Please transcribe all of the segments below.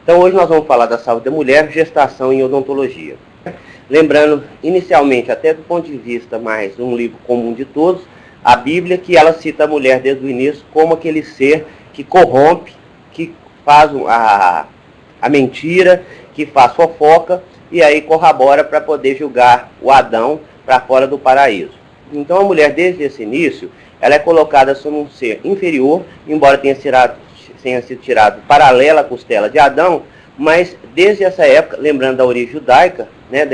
Então hoje nós vamos falar da saúde da mulher, gestação e odontologia. Lembrando, inicialmente, até do ponto de vista mais um livro comum de todos, a Bíblia, que ela cita a mulher desde o início como aquele ser que corrompe, que faz a mentira, que faz fofoca e aí corrobora para poder julgar o Adão para fora do paraíso. Então a mulher desde esse início, ela é colocada como um ser inferior, embora tenha sido tirado paralela à costela de Adão, mas desde essa época, lembrando da origem judaica, né,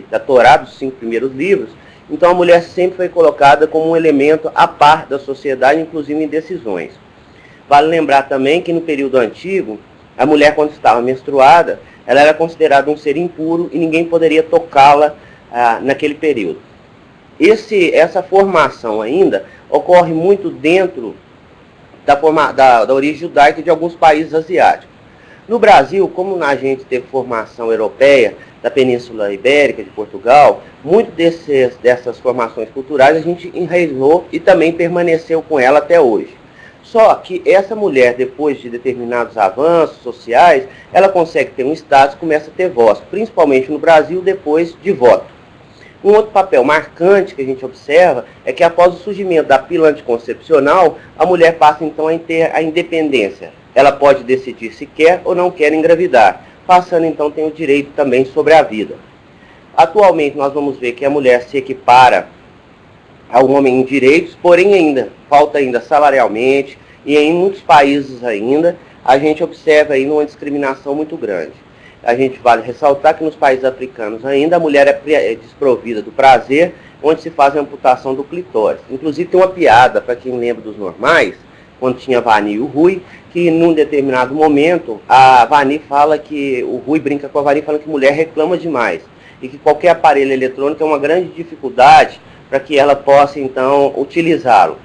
da Torá, dos 5 primeiros livros, então a mulher sempre foi colocada como um elemento à par da sociedade, inclusive em decisões. Vale lembrar também que no período antigo, a mulher quando estava menstruada, ela era considerada um ser impuro e ninguém poderia tocá-la naquele período. Essa formação ainda ocorre muito dentro da origem judaica de alguns países asiáticos. No Brasil, como a gente teve formação europeia, da Península Ibérica, de Portugal, muito dessas formações culturais a gente enraizou e também permaneceu com ela até hoje. Só que essa mulher, depois de determinados avanços sociais, ela consegue ter um status e começa a ter voz, principalmente no Brasil, depois de voto. Um outro papel marcante que a gente observa é que após o surgimento da pílula anticoncepcional, a mulher passa então a ter a independência. Ela pode decidir se quer ou não quer engravidar, passando então a ter o direito também sobre a vida. Atualmente nós vamos ver que a mulher se equipara ao homem em direitos, porém ainda falta ainda salarialmente e em muitos países ainda a gente observa ainda uma discriminação muito grande. A gente vale ressaltar que nos países africanos ainda a mulher é desprovida do prazer, onde se faz a amputação do clitóris. Inclusive tem uma piada, para quem lembra dos normais, quando tinha Vani e o Rui, que num determinado momento a Vani fala que, o Rui brinca com a Vani falando que mulher reclama demais e que qualquer aparelho eletrônico é uma grande dificuldade para que ela possa então utilizá-lo.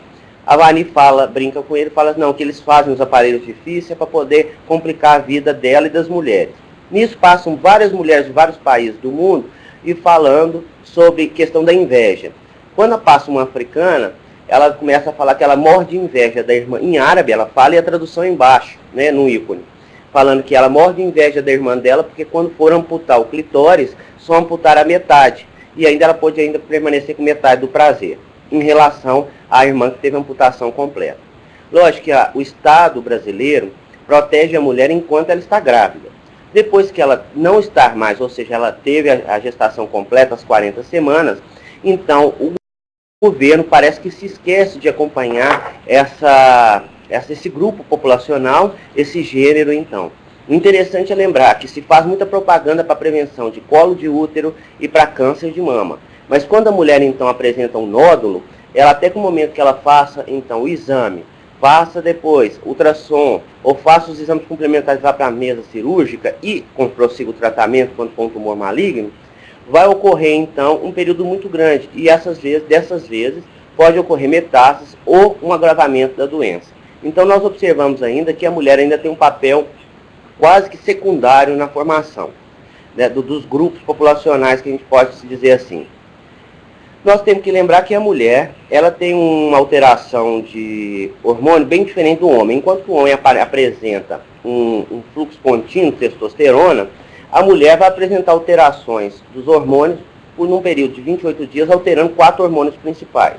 A Vani brinca com ele, fala não, que eles fazem os aparelhos difíceis para poder complicar a vida dela e das mulheres. Nisso passam várias mulheres de vários países do mundo e falando sobre questão da inveja. Quando passa uma africana, ela começa a falar que ela morre de inveja da irmã. Em árabe ela fala e a tradução é embaixo, né, no ícone. Falando que ela morre de inveja da irmã dela porque quando for amputar o clitóris, só amputar a metade. E ainda ela pode ainda permanecer com metade do prazer, em relação à irmã que teve a amputação completa. Lógico que o Estado brasileiro protege a mulher enquanto ela está grávida. Depois que ela não está mais, ou seja, ela teve a gestação completa, as 40 semanas, então o governo parece que se esquece de acompanhar esse grupo populacional, esse gênero então. O interessante é lembrar que se faz muita propaganda para prevenção de colo de útero e para câncer de mama. Mas quando a mulher então apresenta um nódulo, ela até que o momento que ela faça então o exame, faça depois ultrassom ou faça os exames complementares lá para a mesa cirúrgica e prossiga o tratamento quando for um tumor maligno, vai ocorrer então um período muito grande e dessas vezes pode ocorrer metástases ou um agravamento da doença. Então nós observamos ainda que a mulher ainda tem um papel quase que secundário na formação, né, dos grupos populacionais que a gente pode se dizer assim. Nós temos que lembrar que a mulher, ela tem uma alteração de hormônio bem diferente do homem. Enquanto o homem apresenta um fluxo contínuo de testosterona, a mulher vai apresentar alterações dos hormônios por um período de 28 dias, alterando 4 hormônios principais.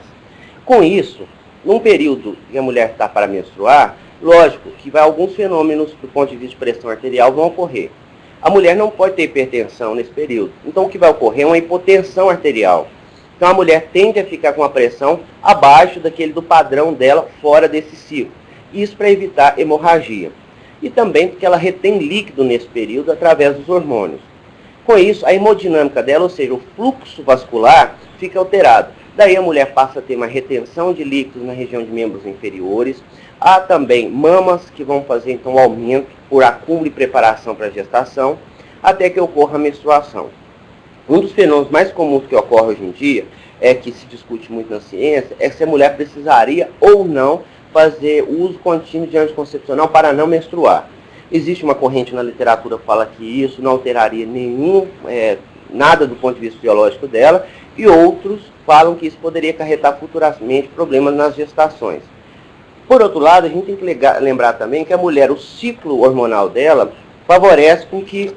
Com isso, num período que a mulher está para menstruar, lógico que alguns fenômenos do ponto de vista de pressão arterial vão ocorrer. A mulher não pode ter hipertensão nesse período. Então o que vai ocorrer é uma hipotensão arterial. Então a mulher tende a ficar com a pressão abaixo do padrão dela, fora desse ciclo. Isso para evitar hemorragia. E também porque ela retém líquido nesse período através dos hormônios. Com isso, a hemodinâmica dela, ou seja, o fluxo vascular, fica alterado. Daí a mulher passa a ter uma retenção de líquidos na região de membros inferiores. Há também mamas que vão fazer então um aumento por acúmulo e preparação para a gestação, até que ocorra a menstruação. Um dos fenômenos mais comuns que ocorre hoje em dia, que se discute muito na ciência, é se a mulher precisaria ou não fazer uso contínuo de anticoncepcional para não menstruar. Existe uma corrente na literatura que fala que isso não alteraria nada do ponto de vista biológico dela, e outros falam que isso poderia acarretar futuramente problemas nas gestações. Por outro lado, a gente tem que lembrar também que a mulher, o ciclo hormonal dela, favorece com que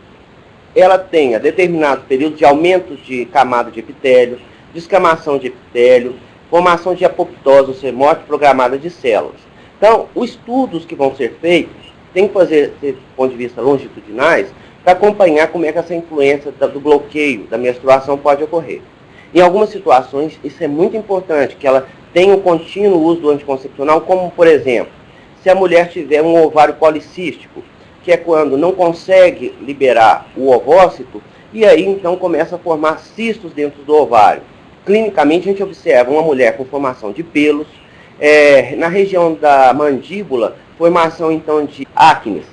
ela tenha determinados períodos de aumento de camada de epitélio, descamação de epitélio, formação de apoptose, ou seja, morte programada de células. Então, os estudos que vão ser feitos tem que fazer, do ponto de vista longitudinais, para acompanhar como é que essa influência do bloqueio da menstruação pode ocorrer. Em algumas situações, isso é muito importante, que ela tenha um contínuo uso do anticoncepcional, como, por exemplo, se a mulher tiver um ovário policístico, que é quando não consegue liberar o ovócito, e aí então começa a formar cistos dentro do ovário. Clinicamente, a gente observa uma mulher com formação de pelos, na região da mandíbula, formação então de acnes,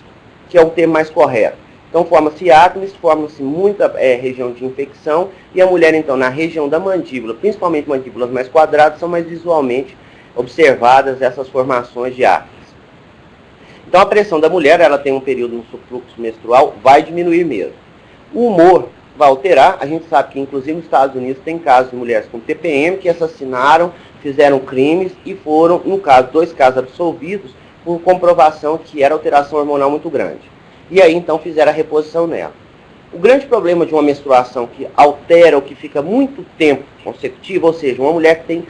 que é o termo mais correto. Então forma-se acnes, forma-se muita região de infecção, e a mulher então na região da mandíbula, principalmente mandíbulas mais quadradas, são mais visualmente observadas essas formações de acnes. Então a pressão da mulher, ela tem um período no fluxo menstrual, vai diminuir mesmo. O humor vai alterar, a gente sabe que inclusive nos Estados Unidos tem casos de mulheres com TPM que assassinaram, fizeram crimes e foram, no caso, 2 casos absolvidos por comprovação que era alteração hormonal muito grande. E aí então fizeram a reposição nela. O grande problema de uma menstruação que altera ou que fica muito tempo consecutivo, ou seja, uma mulher que tem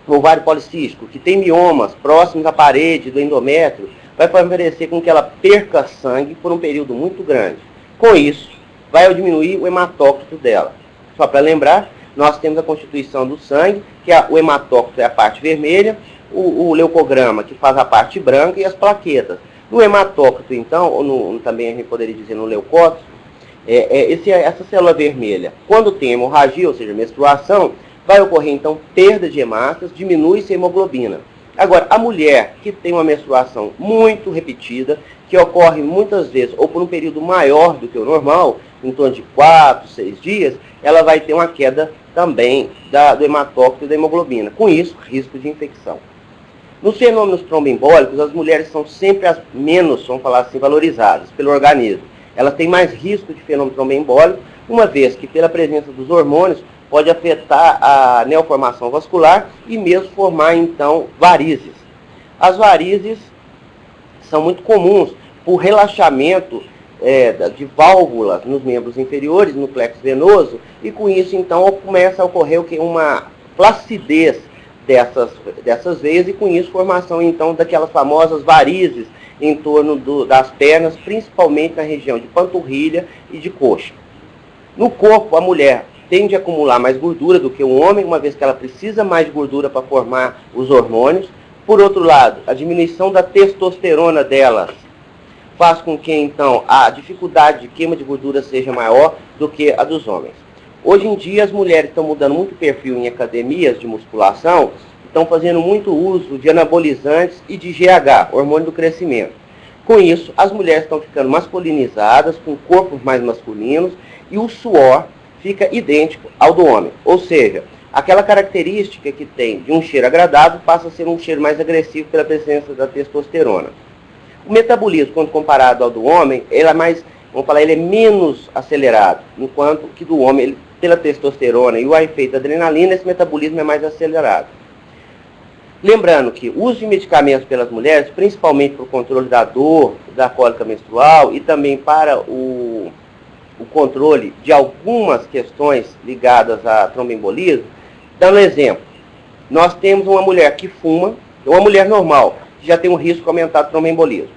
um ovário policístico, que tem miomas próximos à parede do endométrio, vai favorecer com que ela perca sangue por um período muito grande. Com isso, vai diminuir o hematócrito dela. Só para lembrar, nós temos a constituição do sangue, que o hematócrito é a parte vermelha, o leucograma, que faz a parte branca, e as plaquetas. No hematócrito, então, ou também a gente poderia dizer no leucócito, essa célula vermelha, quando tem hemorragia, ou seja, menstruação, vai ocorrer, então, perda de hemácias, diminui-se a hemoglobina. Agora, a mulher que tem uma menstruação muito repetida, que ocorre muitas vezes, ou por um período maior do que o normal, em torno de 4, 6 dias, ela vai ter uma queda também do hematócrito e da hemoglobina. Com isso, risco de infecção. Nos fenômenos tromboembólicos, as mulheres são sempre as menos, vamos falar assim, valorizadas pelo organismo. Elas têm mais risco de fenômeno tromboembólico, uma vez que pela presença dos hormônios pode afetar a neoformação vascular e mesmo formar, então, varizes. As varizes são muito comuns por relaxamento de válvulas nos membros inferiores, no plexo venoso, e com isso, então, começa a ocorrer uma flacidez dessas veias, e com isso formação, então, daquelas famosas varizes em torno das pernas, principalmente na região de panturrilha e de coxa. No corpo, a mulher tende a acumular mais gordura do que o homem, uma vez que ela precisa mais de gordura para formar os hormônios. Por outro lado, a diminuição da testosterona delas faz com que, então, a dificuldade de queima de gordura seja maior do que a dos homens. Hoje em dia, as mulheres estão mudando muito o perfil em academias de musculação, estão fazendo muito uso de anabolizantes e de GH, hormônio do crescimento. Com isso, as mulheres estão ficando masculinizadas, com corpos mais masculinos, e o suor fica idêntico ao do homem. Ou seja, aquela característica que tem de um cheiro agradável passa a ser um cheiro mais agressivo pela presença da testosterona. O metabolismo, quando comparado ao do homem, ele é mais, vamos falar, ele é menos acelerado, enquanto que do homem, pela testosterona e o efeito da adrenalina, esse metabolismo é mais acelerado. Lembrando que o uso de medicamentos pelas mulheres, principalmente para o controle da dor, da cólica menstrual e também para o controle de algumas questões ligadas a tromboembolismo, dando um exemplo, nós temos uma mulher que fuma, uma mulher normal, que já tem um risco aumentado de tromboembolismo.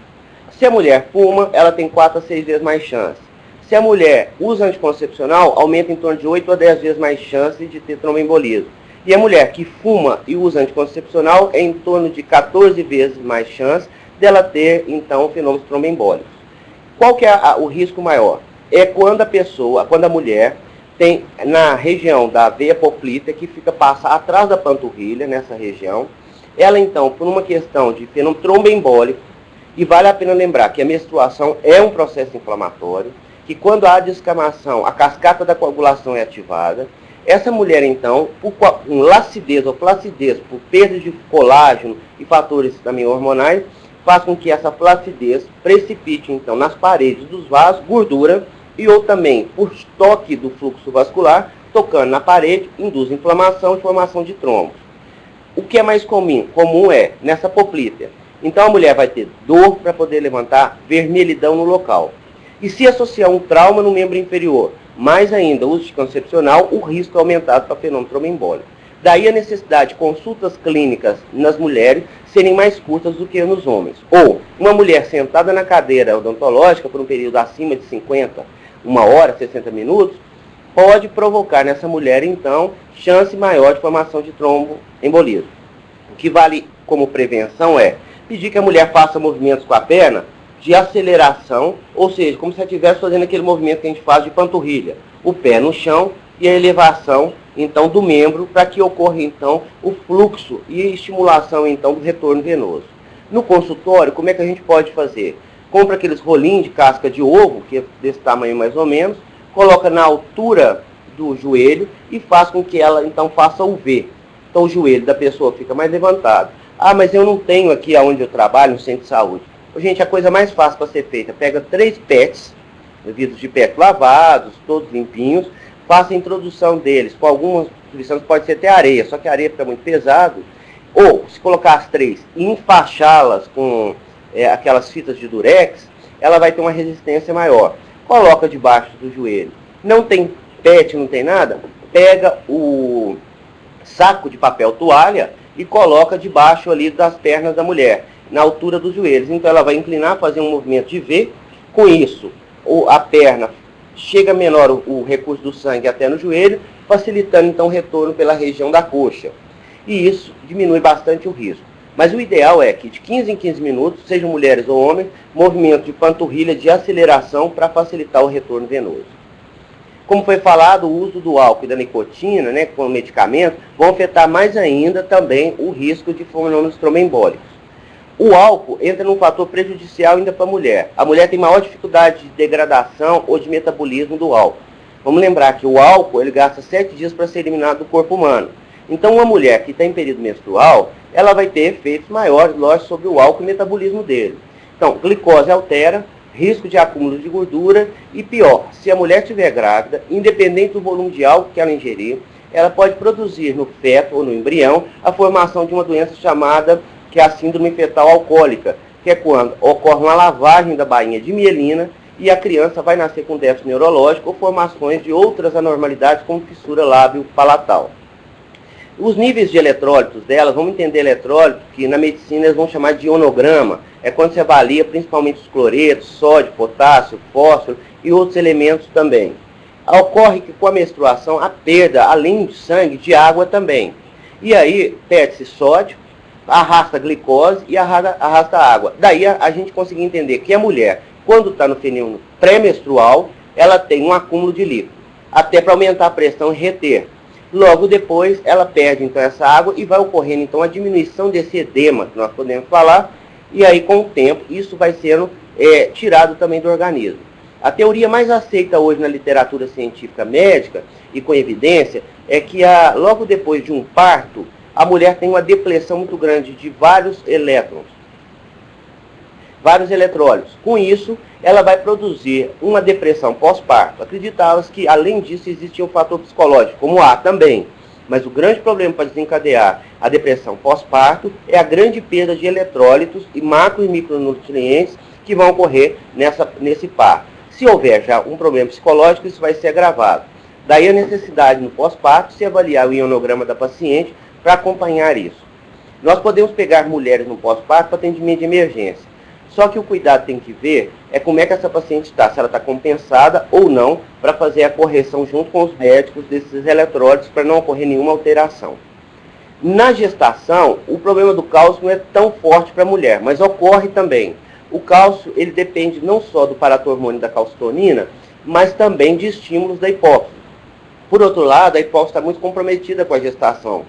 Se a mulher fuma, ela tem 4 a 6 vezes mais chance. Se a mulher usa anticoncepcional, aumenta em torno de 8 a 10 vezes mais chance de ter tromboembolismo. E a mulher que fuma e usa anticoncepcional é em torno de 14 vezes mais chance dela ter, então, fenômenos tromboembólicos. Qual que é o risco maior? É quando a mulher tem na região da veia poplítea, que passa atrás da panturrilha, nessa região. Ela, então, por uma questão de fenômeno tromboembólico, e vale a pena lembrar que a menstruação é um processo inflamatório, que quando há descamação, a cascata da coagulação é ativada. Essa mulher, então, por lacidez ou flacidez, por perda de colágeno e fatores também hormonais, faz com que essa flacidez precipite, então, nas paredes dos vasos, gordura, ou também por toque do fluxo vascular, tocando na parede, induz inflamação e formação de trombos. O que é mais comum é nessa poplítea. Então a mulher vai ter dor para poder levantar, vermelhidão no local. E se associar um trauma no membro inferior, mais ainda uso anticoncepcional, o risco é aumentado para fenômeno tromboembólico. Daí a necessidade de consultas clínicas nas mulheres serem mais curtas do que nos homens. Ou uma mulher sentada na cadeira odontológica por um período acima de 50, 1 hora, 60 minutos, pode provocar nessa mulher, então, chance maior de formação de tromboembolismo. O que vale como prevenção é pedir que a mulher faça movimentos com a perna de aceleração, ou seja, como se ela estivesse fazendo aquele movimento que a gente faz de panturrilha. O pé no chão e a elevação, então, do membro, para que ocorra, então, o fluxo e estimulação, então, do retorno venoso. No consultório, como é que a gente pode fazer? Compra aqueles rolinhos de casca de ovo, que é desse tamanho mais ou menos, coloca na altura do joelho e faz com que ela, então, faça o V. Então, o joelho da pessoa fica mais levantado. Ah, mas eu não tenho aqui onde eu trabalho, no centro de saúde. Gente, a coisa mais fácil para ser feita, pega 3 PETs, vidros de PET lavados, todos limpinhos, faça a introdução deles, com algumas substâncias, pode ser até areia, só que a areia fica muito pesado, ou se colocar as 3 e enfaixá-las com aquelas fitas de durex, ela vai ter uma resistência maior. Coloca debaixo do joelho. Não tem PET, não tem nada, pega o saco de papel toalha e coloca debaixo ali das pernas da mulher, na altura dos joelhos. Então ela vai inclinar, fazer um movimento de V, com isso a perna chega menor o recurso do sangue até no joelho, facilitando então o retorno pela região da coxa. E isso diminui bastante o risco. Mas o ideal é que de 15 em 15 minutos, sejam mulheres ou homens, movimento de panturrilha de aceleração para facilitar o retorno venoso. Como foi falado, o uso do álcool e da nicotina, né, como medicamento, vão afetar mais ainda também o risco de fenômenos tromboembólicos. O álcool entra num fator prejudicial ainda para a mulher. A mulher tem maior dificuldade de degradação ou de metabolismo do álcool. Vamos lembrar que o álcool ele gasta 7 dias para ser eliminado do corpo humano. Então uma mulher que está em período menstrual, ela vai ter efeitos maiores, lógico, sobre o álcool e o metabolismo dele. Então, glicose altera, risco de acúmulo de gordura e pior, se a mulher estiver grávida, independente do volume de álcool que ela ingerir, ela pode produzir no feto ou no embrião a formação de uma doença chamada que é a síndrome fetal alcoólica, que é quando ocorre uma lavagem da bainha de mielina e a criança vai nascer com déficit neurológico ou formações de outras anormalidades como fissura lábio-palatal. Os níveis de eletrólitos delas, vamos entender eletrólito, que na medicina eles vão chamar de ionograma, é quando se avalia principalmente os cloretos, sódio, potássio, fósforo e outros elementos também. Ocorre que com a menstruação a perda, além de sangue, de água também. E aí perde-se sódio, arrasta glicose e arrasta água. Daí a gente consegue entender que a mulher, quando está no fenômeno pré-menstrual, ela tem um acúmulo de líquido, até para aumentar a pressão e reter. Logo depois, ela perde então essa água e vai ocorrendo então a diminuição desse edema, que nós podemos falar, e aí com o tempo isso vai sendo tirado também do organismo. A teoria mais aceita hoje na literatura científica médica e com evidência é que logo depois de um parto, a mulher tem uma depressão muito grande de vários elétrons, vários eletrólitos. Com isso, ela vai produzir uma depressão pós-parto. Acreditava-se que, além disso, existia um fator psicológico, como há também. Mas o grande problema para desencadear a depressão pós-parto é a grande perda de eletrólitos e macro e micronutrientes que vão ocorrer nesse parto. Se houver já um problema psicológico, isso vai ser agravado. Daí a necessidade no pós-parto se avaliar o ionograma da paciente para acompanhar isso. Nós podemos pegar mulheres no pós-parto para atendimento de emergência. Só que o cuidado tem que ver é como é que essa paciente está, se ela está compensada ou não, para fazer a correção junto com os médicos desses eletrólitos para não ocorrer nenhuma alteração. Na gestação, o problema do cálcio não é tão forte para a mulher, mas ocorre também. O cálcio ele depende não só do paratormônio da calcitonina, mas também de estímulos da hipófise. Por outro lado, a hipófise está muito comprometida com a gestação.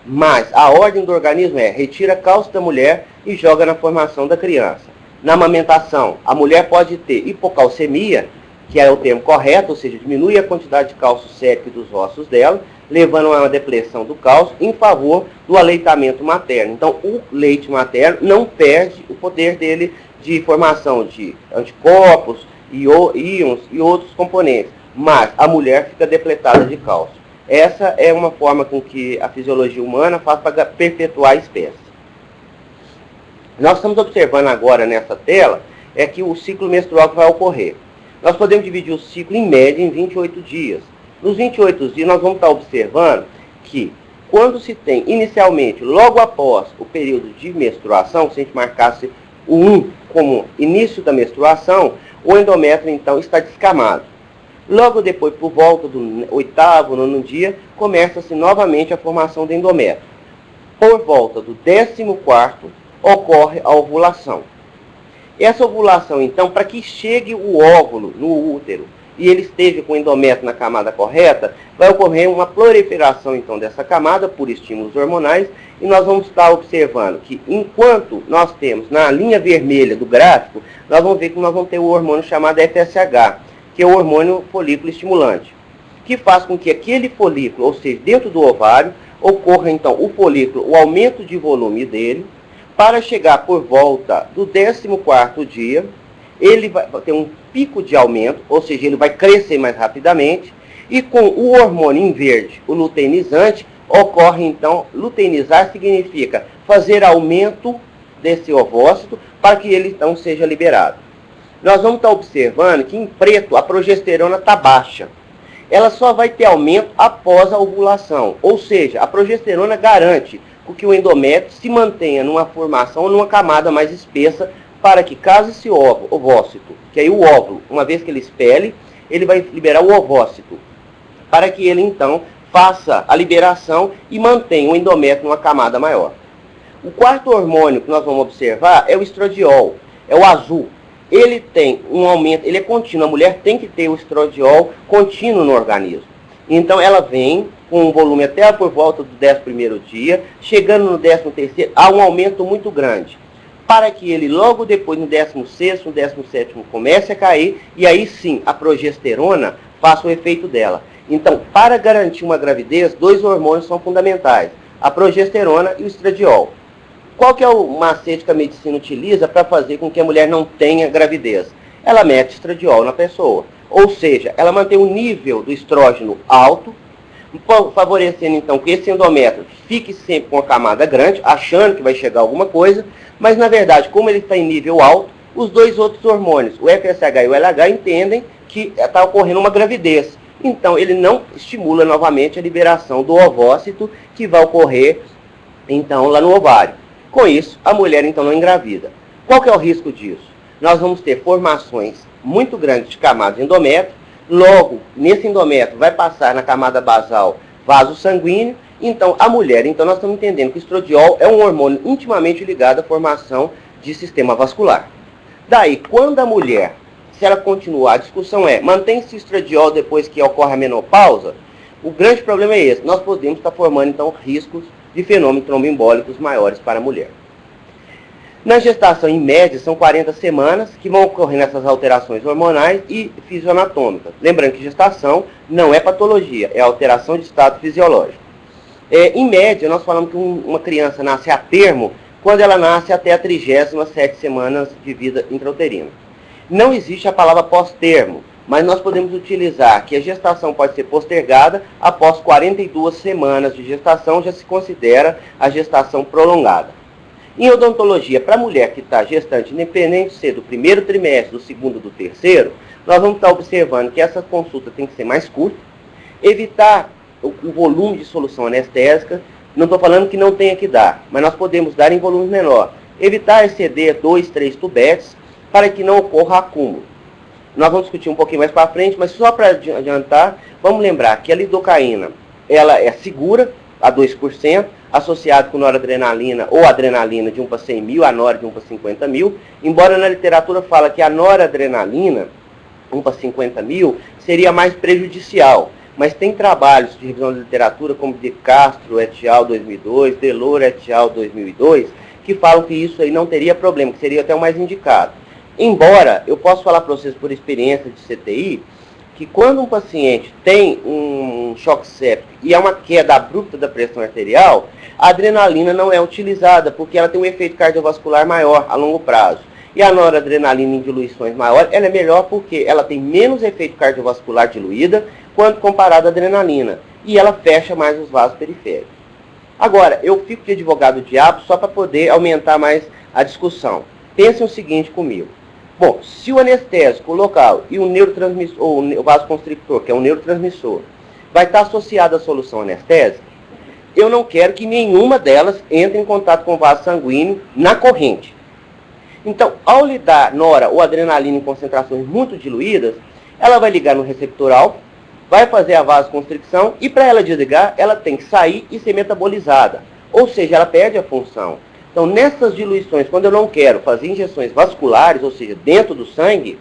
Mas a ordem do organismo é retira cálcio da mulher e joga na formação da criança. Na amamentação, a mulher pode ter hipocalcemia, que é o termo correto, ou seja, diminui a quantidade de cálcio sérico dos ossos dela, levando a uma depressão do cálcio em favor do aleitamento materno. Então, o leite materno não perde o poder dele de formação de anticorpos, íons e outros componentes, mas a mulher fica depletada de cálcio. Essa é uma forma com que a fisiologia humana faz para perpetuar a espécie. Nós estamos observando agora nessa tela que o ciclo menstrual que vai ocorrer. nós podemos dividir o ciclo em média em 28 dias. Nos 28 dias nós vamos estar observando que quando se tem inicialmente, logo após o período de menstruação, se a gente marcasse o 1 como início da menstruação, o endométrio então está descamado. Logo depois, por volta do 8º, 9º dia, começa-se novamente a formação do endométrio. Por volta do 14º, ocorre a ovulação. Essa ovulação, então, para que chegue o óvulo no útero e ele esteja com o endométrio na camada correta, vai ocorrer uma proliferação, então, dessa camada por estímulos hormonais, e nós vamos estar observando que, enquanto nós temos na linha vermelha do gráfico, nós vamos ver que nós vamos ter o hormônio chamado FSH, que é o hormônio folículo estimulante, que faz com que aquele folículo, ou seja, dentro do ovário, ocorra, então, o folículo, o aumento de volume dele, para chegar por volta do 14º dia, ele vai ter um pico de aumento, ou seja, ele vai crescer mais rapidamente, e com o hormônio em verde, o luteinizante, ocorre então, luteinizar significa fazer aumento desse ovócito para que ele então seja liberado. Nós vamos estar observando que em preto a progesterona está baixa. Ela só vai ter aumento após a ovulação, ou seja, a progesterona garante que o endométrio se mantenha numa formação, numa camada mais espessa, para que caso esse ovócito, que aí o óvulo, uma vez que ele expele, ele vai liberar o ovócito, para que ele então faça a liberação e mantenha o endométrio numa camada maior. O quarto hormônio que nós vamos observar é o estradiol, é o azul. Ele tem um aumento, ele é contínuo, a mulher tem que ter o estradiol contínuo no organismo. Então ela vem com um volume até por volta do 11º dia, chegando no 13º, há um aumento muito grande, para que ele logo depois, no 16º, no 17º, comece a cair, e aí sim, a progesterona faça o efeito dela. Então, para garantir uma gravidez, 2 hormônios são fundamentais, a progesterona e o estradiol. Qual que é o macete que a medicina utiliza para fazer com que a mulher não tenha gravidez? Ela mete estradiol na pessoa, ou seja, ela mantém o nível do estrógeno alto, favorecendo então que esse endométrio fique sempre com a camada grande, achando que vai chegar alguma coisa, mas na verdade, como ele está em nível alto, os 2 outros hormônios, o FSH e o LH, entendem que está ocorrendo uma gravidez. Então ele não estimula novamente a liberação do ovócito que vai ocorrer então lá no ovário. Com isso, a mulher então não engravida. Qual que é o risco disso? Nós vamos ter formações muito grandes de camadas de endométrio, logo, nesse endométrio vai passar na camada basal vaso sanguíneo, então a mulher, então nós estamos entendendo que o estradiol é um hormônio intimamente ligado à formação de sistema vascular. Daí, quando a mulher, se ela continuar, a discussão é, mantém-se o estradiol depois que ocorre a menopausa? O grande problema é esse, nós podemos estar formando então riscos de fenômenos tromboembólicos maiores para a mulher. Na gestação, em média, são 40 semanas que vão ocorrer nessas alterações hormonais e fisioanatômicas. Lembrando que gestação não é patologia, é alteração de estado fisiológico. Em média, nós falamos que uma criança nasce a termo quando ela nasce até a 37ª semana de vida intrauterina. Não existe a palavra pós-termo, mas nós podemos utilizar que a gestação pode ser postergada após 42 semanas de gestação, já se considera a gestação prolongada. Em odontologia, para a mulher que está gestante, independente de ser do 1º trimestre, do 2º, do 3º, nós vamos estar observando que essa consulta tem que ser mais curta, evitar o volume de solução anestésica, não estou falando que não tenha que dar, mas nós podemos dar em volume menor, evitar exceder 2, 3 tubetes, para que não ocorra acúmulo. Nós vamos discutir um pouquinho mais para frente, mas só para adiantar, vamos lembrar que a lidocaína, ela é segura, a 2%, associado com noradrenalina ou adrenalina de 1 para 100 mil, a nora de 1 para 50 mil, embora na literatura fala que a noradrenalina, 1 para 50 mil, seria mais prejudicial, mas tem trabalhos de revisão da literatura, como de Castro et al. 2002, Delor et al. 2002, que falam que isso aí não teria problema, que seria até o mais indicado. Embora, eu posso falar para vocês por experiência de CTI, que quando um paciente tem um choque séptico e há uma queda abrupta da pressão arterial, a adrenalina não é utilizada, porque ela tem um efeito cardiovascular maior a longo prazo. E a noradrenalina em diluições maiores, ela é melhor porque ela tem menos efeito cardiovascular diluída quando comparada à adrenalina. E ela fecha mais os vasos periféricos. Agora, eu fico de advogado diabo só para poder aumentar mais a discussão. Pensem o seguinte comigo. Bom, se o anestésico local e o neurotransmissor, ou o vasoconstrictor, que é um neurotransmissor, vai estar associado à solução anestésica, eu não quero que nenhuma delas entre em contato com o vaso sanguíneo na corrente. Então, ao lhe dar nora ou adrenalina em concentrações muito diluídas, ela vai ligar no receptor alfa, vai fazer a vasoconstricção e para ela desligar, ela tem que sair e ser metabolizada. Ou seja, ela perde a função. Então, nessas diluições, quando eu não quero fazer injeções vasculares, ou seja, dentro do sangue,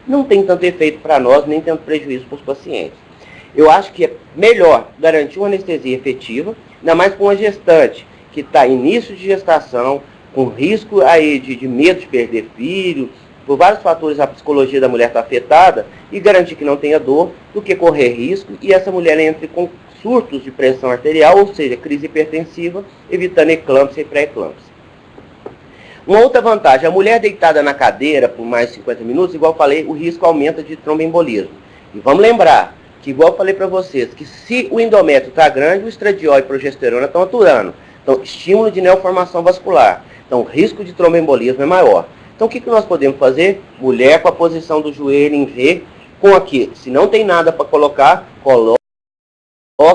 não tem tanto efeito para nós, nem tanto prejuízo para os pacientes. Eu acho que é melhor garantir uma anestesia efetiva, ainda mais com uma gestante que está início de gestação, com risco aí de medo de perder filho, por vários fatores a psicologia da mulher está afetada, e garantir que não tenha dor, do que correr risco, e essa mulher entre com surtos de pressão arterial, ou seja, crise hipertensiva, evitando eclâmpsia e pré-eclâmpsia. Uma outra vantagem, a mulher deitada na cadeira por mais de 50 minutos, igual eu falei, o risco aumenta de tromboembolismo. E vamos lembrar que, igual eu falei para vocês, que se o endométrio está grande, o estradiol e progesterona estão aturando. Então, estímulo de neoformação vascular. Então, o risco de tromboembolismo é maior. Então, o que nós podemos fazer? Mulher com a posição do joelho em V, com aqui, se não tem nada para colocar, coloca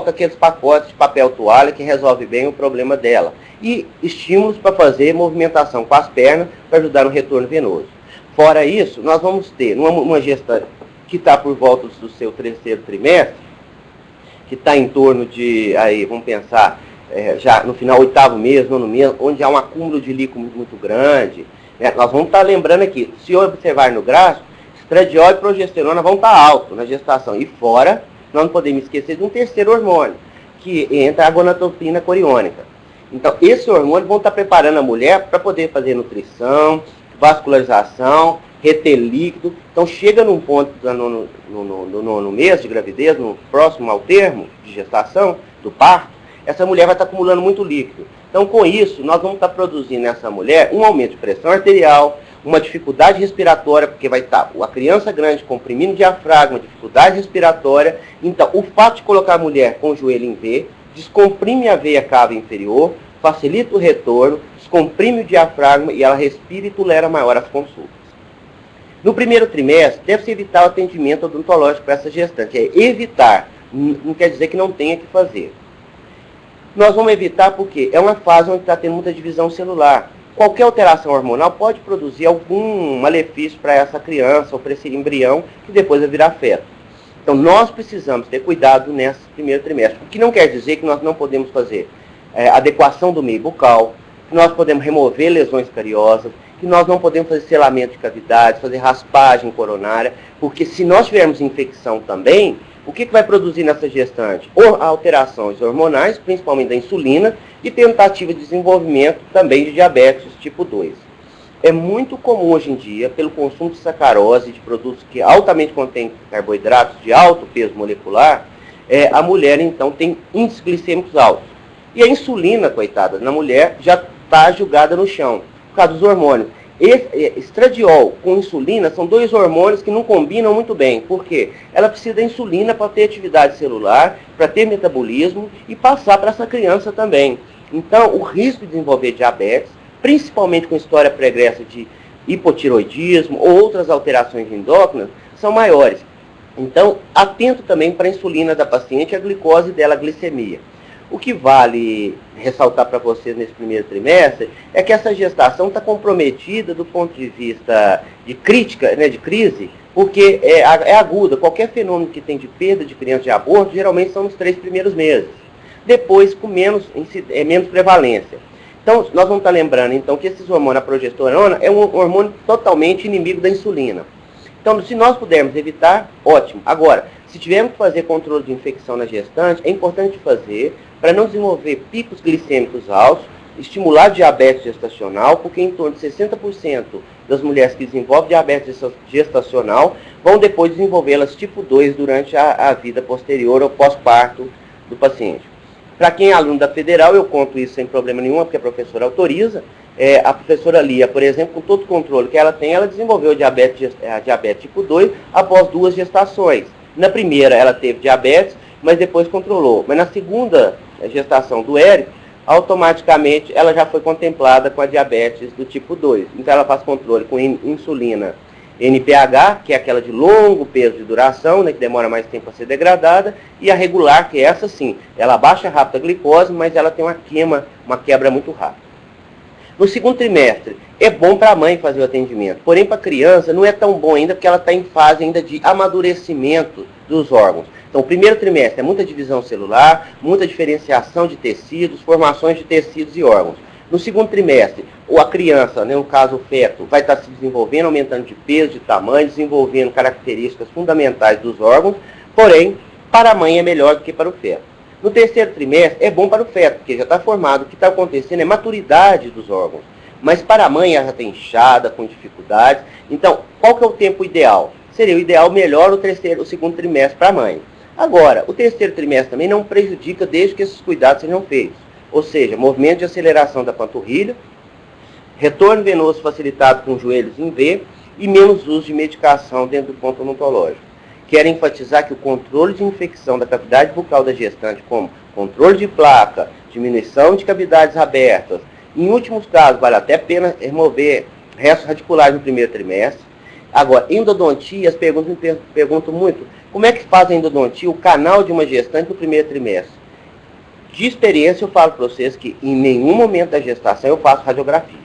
aqueles pacotes de papel toalha que resolve bem o problema dela. E estímulos para fazer movimentação com as pernas para ajudar no retorno venoso. Fora isso, nós vamos ter uma gestante que está por volta do seu terceiro trimestre, que está em torno de, aí vamos pensar, já no final, 8º mês, 9º mês, onde há um acúmulo de líquido muito grande. Nós vamos estar lembrando aqui, se observar no gráfico, estradiol e progesterona vão estar altos na gestação. E fora, nós não podemos esquecer de um terceiro hormônio, que entra a gonadotropina coriônica. Então, esses hormônios vão estar preparando a mulher para poder fazer nutrição, vascularização, reter líquido. Então, chega num ponto no mês de gravidez, no próximo ao termo de gestação, do parto, essa mulher vai estar acumulando muito líquido. Então, com isso, nós vamos estar produzindo nessa mulher um aumento de pressão arterial, uma dificuldade respiratória, porque vai estar a criança grande comprimindo o diafragma, dificuldade respiratória. Então, o fato de colocar a mulher com o joelho em V, descomprime a veia cava inferior, facilita o retorno, descomprime o diafragma e ela respira e tolera maior as consultas. No primeiro trimestre, deve-se evitar o atendimento odontológico para essa gestante. É evitar, não quer dizer que não tenha que fazer. Nós vamos evitar porque é uma fase onde está tendo muita divisão celular. Qualquer alteração hormonal pode produzir algum malefício para essa criança ou para esse embrião que depois vai virar feto. Então, nós precisamos ter cuidado nesse primeiro trimestre. O que não quer dizer que nós não podemos fazer adequação do meio bucal, que nós podemos remover lesões cariosas, que nós não podemos fazer selamento de cavidades, fazer raspagem coronária, porque se nós tivermos infecção também, o que vai produzir nessa gestante? Alterações hormonais, principalmente da insulina, e tentativa de desenvolvimento também de diabetes tipo 2. É muito comum hoje em dia, pelo consumo de sacarose, de produtos que altamente contêm carboidratos de alto peso molecular, a mulher então tem índices glicêmicos altos. E a insulina, coitada, na mulher já está julgada no chão, por causa dos hormônios. Estradiol com insulina são dois hormônios que não combinam muito bem. Por quê? Ela precisa da insulina para ter atividade celular, para ter metabolismo e passar para essa criança também. Então, o risco de desenvolver diabetes, principalmente com história pregressa de hipotiroidismo ou outras alterações endócrinas, são maiores. Então, atento também para a insulina da paciente e a glicose dela, a glicemia. O que vale ressaltar para vocês nesse primeiro trimestre é que essa gestação está comprometida do ponto de vista de crítica, de crise, porque é aguda. Qualquer fenômeno que tem de perda de criança de aborto, geralmente são nos 3 primeiros meses. Depois, com menos prevalência. Então, nós vamos estar lembrando então, que esse hormônio, a progesterona, é um hormônio totalmente inimigo da insulina. Então, se nós pudermos evitar, ótimo. Agora, se tivermos que fazer controle de infecção na gestante, é importante fazer para não desenvolver picos glicêmicos altos, estimular diabetes gestacional, porque em torno de 60% das mulheres que desenvolvem diabetes gestacional vão depois desenvolvê-las tipo 2 durante a vida posterior ou pós-parto do paciente. Para quem é aluno da Federal, eu conto isso sem problema nenhum, porque a professora autoriza. A professora Lia, por exemplo, com todo o controle que ela tem, ela desenvolveu a diabetes tipo 2 após 2 gestações. Na primeira ela teve diabetes, mas depois controlou. Mas na segunda gestação do Érico, automaticamente ela já foi contemplada com a diabetes do tipo 2. Então ela faz controle com insulina NPH, que é aquela de longo peso de duração, né, que demora mais tempo a ser degradada, e a regular, que é essa sim, ela baixa rápido a glicose, mas ela tem uma quebra muito rápida. No segundo trimestre, é bom para a mãe fazer o atendimento, porém para a criança não é tão bom ainda, porque ela está em fase ainda de amadurecimento dos órgãos. Então, o primeiro trimestre é muita divisão celular, muita diferenciação de tecidos, formações de tecidos e órgãos. No segundo trimestre, a criança, né, no caso o feto, vai estar se desenvolvendo, aumentando de peso, de tamanho, desenvolvendo características fundamentais dos órgãos, porém, para a mãe é melhor do que para o feto. No terceiro trimestre, é bom para o feto, porque já está formado. O que está acontecendo é maturidade dos órgãos. Mas para a mãe, ela está inchada, com dificuldades. Então, qual que é o tempo ideal? Seria o ideal melhor o segundo trimestre para a mãe. Agora, o terceiro trimestre também não prejudica desde que esses cuidados sejam feitos. Ou seja, movimento de aceleração da panturrilha, retorno venoso facilitado com joelhos em V e menos uso de medicação dentro do ponto odontológico. Quero enfatizar que o controle de infecção da cavidade bucal da gestante, como controle de placa, diminuição de cavidades abertas, em últimos casos, vale até a pena remover restos radiculares no primeiro trimestre. Agora, endodontia, as perguntas me perguntam muito, como é que faz a endodontia, o canal de uma gestante no primeiro trimestre? De experiência, eu falo para vocês que em nenhum momento da gestação eu faço radiografia.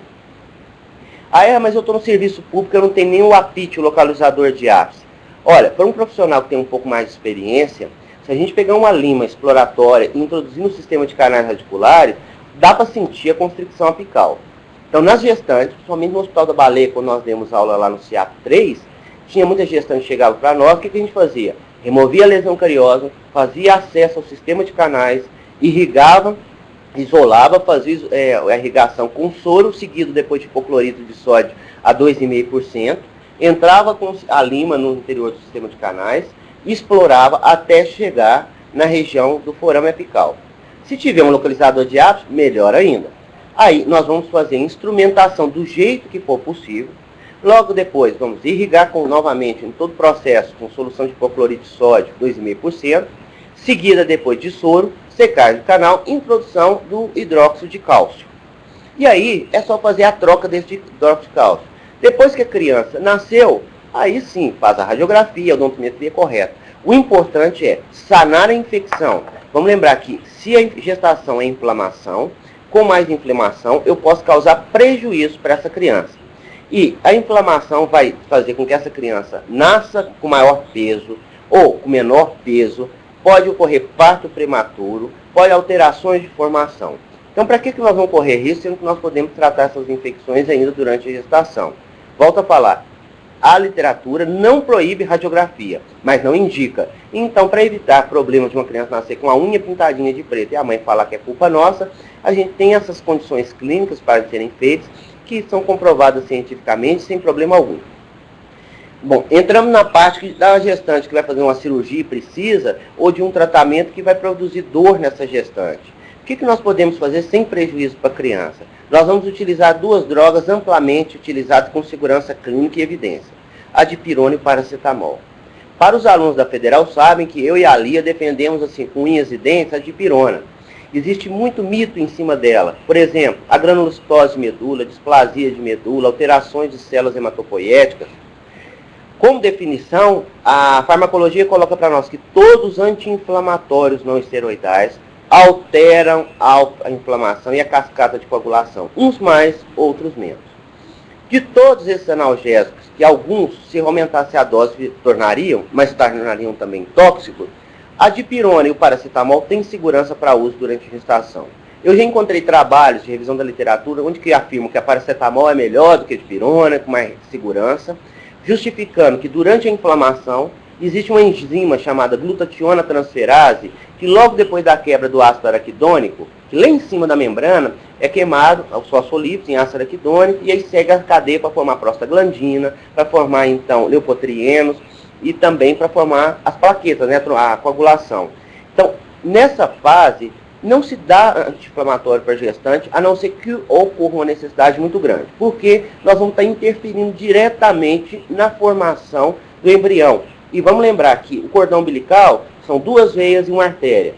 Mas eu estou no serviço público, eu não tenho nenhum apito localizador de ápice. Olha, para um profissional que tem um pouco mais de experiência, se a gente pegar uma lima exploratória e introduzir no sistema de canais radiculares, dá para sentir a constricção apical. Então, nas gestantes, principalmente no Hospital da Baleia, quando nós demos aula lá no CIAP 3, tinha muita gestante que chegava para nós, o que a gente fazia? Removia a lesão cariosa, fazia acesso ao sistema de canais, irrigava, isolava, fazia a irrigação com soro, seguido depois de hipoclorito de sódio a 2,5%, entrava com a lima no interior do sistema de canais, explorava até chegar na região do forame apical. Se tiver um localizador de ápice, melhor ainda. Aí nós vamos fazer instrumentação do jeito que for possível. Logo depois vamos irrigar novamente em todo o processo com solução de hipoclorito de sódio 2,5%, seguida depois de soro, secagem do canal, introdução do hidróxido de cálcio. E aí é só fazer a troca desse hidróxido de cálcio. Depois que a criança nasceu, aí sim faz a radiografia, a odontometria correta. O importante é sanar a infecção. Vamos lembrar que se a gestação é inflamação, com mais inflamação eu posso causar prejuízo para essa criança. E a inflamação vai fazer com que essa criança nasça com maior peso ou com menor peso, pode ocorrer parto prematuro, pode alterações de formação. Então, para que nós vamos correr risco, sendo que nós podemos tratar essas infecções ainda durante a gestação? Volto a falar, a literatura não proíbe radiografia, mas não indica. Então, para evitar problemas de uma criança nascer com a unha pintadinha de preto e a mãe falar que é culpa nossa, a gente tem essas condições clínicas para serem feitas, que são comprovadas cientificamente sem problema algum. Bom, entramos na parte da gestante que vai fazer uma cirurgia e precisa, ou de um tratamento que vai produzir dor nessa gestante. O que nós podemos fazer sem prejuízo para a criança? Nós vamos utilizar duas drogas amplamente utilizadas com segurança clínica e evidência, a dipirona e o paracetamol. Para os alunos da Federal sabem que eu e a Lia defendemos assim, com unhas e dentes a dipirona. Existe muito mito em cima dela. Por exemplo, a granulocitose de medula, displasia de medula, alterações de células hematopoéticas. Como definição, a farmacologia coloca para nós que todos os anti-inflamatórios não esteroidais alteram a inflamação e a cascata de coagulação, uns mais, outros menos. De todos esses analgésicos, que alguns, se aumentasse a dose, tornariam, mas tornariam também tóxicos, a dipirona e o paracetamol têm segurança para uso durante a gestação. Eu já encontrei trabalhos de revisão da literatura onde que afirmam que a paracetamol é melhor do que a dipirona, com mais segurança, justificando que durante a inflamação existe uma enzima chamada glutationa transferase, que logo depois da quebra do ácido araquidônico, que lá em cima da membrana é queimado os fosfolípidos em ácido araquidônico, e aí segue a cadeia para formar prostaglandina, para formar então leucotrienos e também para formar as plaquetas, né, a coagulação. Então, nessa fase, não se dá anti-inflamatório para a gestante, a não ser que ocorra uma necessidade muito grande, porque nós vamos estar interferindo diretamente na formação do embrião. E vamos lembrar que o cordão umbilical são duas veias e uma artéria.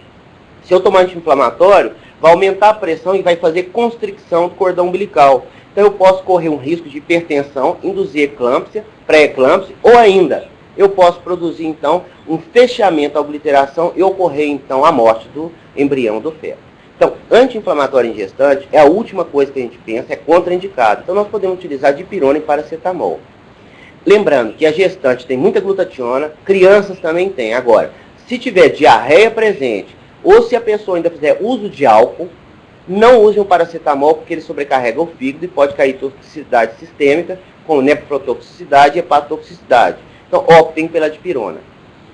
Se eu tomar anti-inflamatório, vai aumentar a pressão e vai fazer constricção do cordão umbilical. Então eu posso correr um risco de hipertensão, induzir eclâmpsia, pré-eclâmpsia, ou ainda eu posso produzir então um fechamento, a obliteração e ocorrer então a morte do embrião do feto. Então, anti-inflamatório em gestante é a última coisa que a gente pensa, é contraindicado. Então nós podemos utilizar dipirona e paracetamol. Lembrando que a gestante tem muita glutationa, crianças também têm. Agora, se tiver diarreia presente, ou se a pessoa ainda fizer uso de álcool, não use o paracetamol porque ele sobrecarrega o fígado e pode cair toxicidade sistêmica, como nefrotoxicidade e hepatotoxicidade. Então, optem pela dipirona.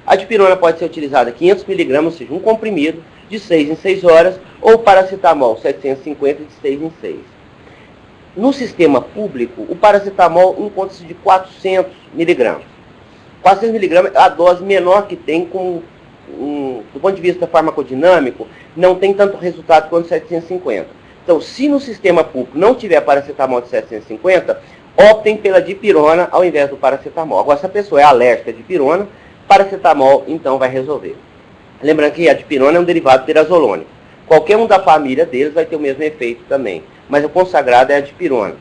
A dipirona pode ser utilizada 500 mg, ou seja, um comprimido, de 6 em 6 horas, ou paracetamol 750 de 6 em 6. No sistema público, o paracetamol encontra-se de 400 mg. 400 mg é a dose menor que tem, do ponto de vista farmacodinâmico, não tem tanto resultado quanto 750. Então, se no sistema público não tiver paracetamol de 750, optem pela dipirona ao invés do paracetamol. Agora, se a pessoa é alérgica à dipirona, paracetamol então vai resolver. Lembrando que a dipirona é um derivado pirazolônico. Qualquer um da família deles vai ter o mesmo efeito também, mas o consagrado é a dipirona.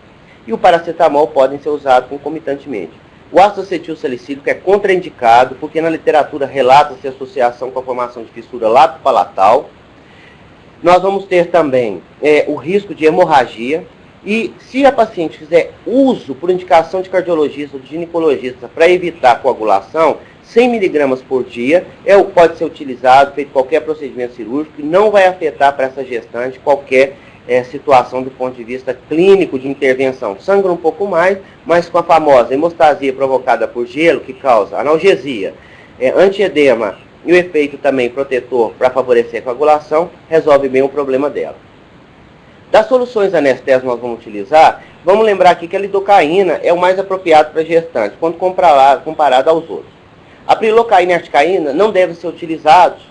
E o paracetamol podem ser usados concomitantemente. O ácido acetil salicílico é contraindicado porque na literatura relata-se associação com a formação de fissura lábio-palatal. Nós vamos ter também o risco de hemorragia. E se a paciente fizer uso por indicação de cardiologista ou de ginecologista para evitar coagulação, 100 mg por dia pode ser utilizado, feito qualquer procedimento cirúrgico, e não vai afetar para essa gestante qualquer situação do ponto de vista clínico de intervenção. Sangra um pouco mais, mas com a famosa hemostasia provocada por gelo, que causa analgesia, antiedema e o efeito também protetor para favorecer a coagulação, resolve bem o problema dela. Das soluções anestésicas nós vamos utilizar, vamos lembrar aqui que a lidocaína é o mais apropriado para gestante, quando comparado aos outros. A prilocaína e a articaína não devem ser utilizados